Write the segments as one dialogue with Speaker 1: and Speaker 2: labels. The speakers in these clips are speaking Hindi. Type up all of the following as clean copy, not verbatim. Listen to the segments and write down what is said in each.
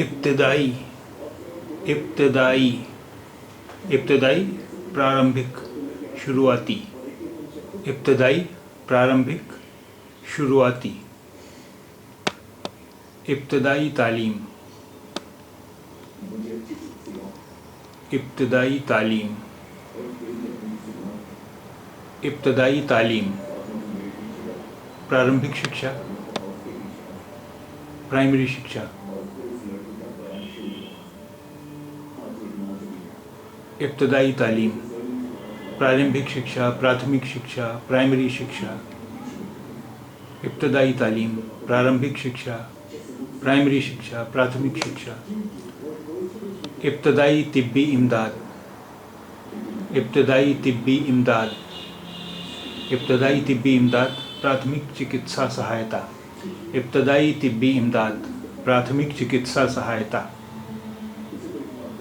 Speaker 1: इब्तदाई इब्तदाई इब्तदाई प्रारंभिक शुरुआती इब्तदाई प्रारंभिक शुरुआती इब्तदाई तालीम इब्तदाई तालीम इब्तदाई तालीम प्रारंभिक शिक्षा प्राइमरी शिक्षा इब्तदाई तालीम प्रारंभिक शिक्षा प्राथमिक शिक्षा प्राइमरी शिक्षा इब्तदाई तालीम प्रारंभिक शिक्षा प्राइमरी शिक्षा प्राथमिक शिक्षा इब्तदाई तिब्बी इमदाद इब्तदाई तिब्बी इमदाद इब्तदाई तिब्बी इमदाद प्राथमिक चिकित्सा सहायता इब्तदाई तिब्बी इमदाद प्राथमिक चिकित्सा सहायता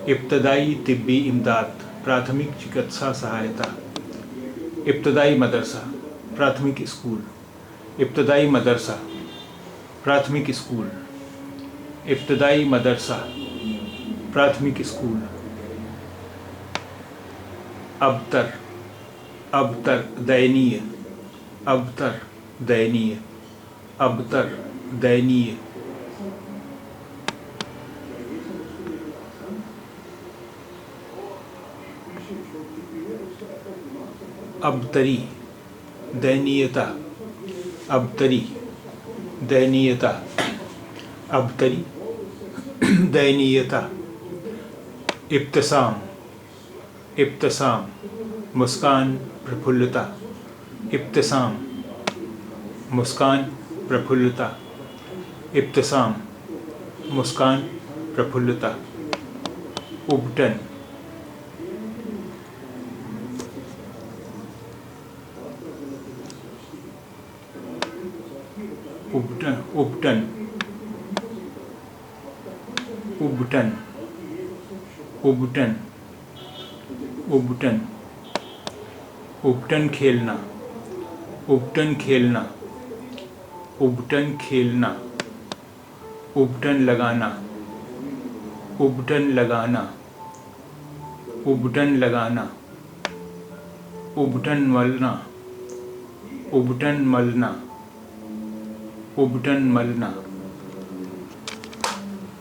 Speaker 1: इब्तदाई तिब्बी इमदाद प्राथमिक चिकित्सा सहायता इब्तदाई मदरसा प्राथमिक स्कूल इब्तदाई मदरसा प्राथमिक स्कूल इब्तदाई मदरसा प्राथमिक स्कूल अबतर अबतर दयनीय अबतर दयनीय अबतर दयनीय अबतरी दयनीयता अबतरी दयनीयता अबतरी दयनीयता इब्तिसाम इब्तिसाम मुस्कान प्रफुल्लता इब्तिसाम मुस्कान प्रफुल्लता इब्तिसाम मुस्कान प्रफुल्लता उबटन उबटन उबटन उबटन उबटन उबटन उबटन खेलना उबटन खेलना उबटन खेलना उबटन लगाना उबटन लगाना उबटन लगाना उबटन मलना उबटन मलना उबटन मलना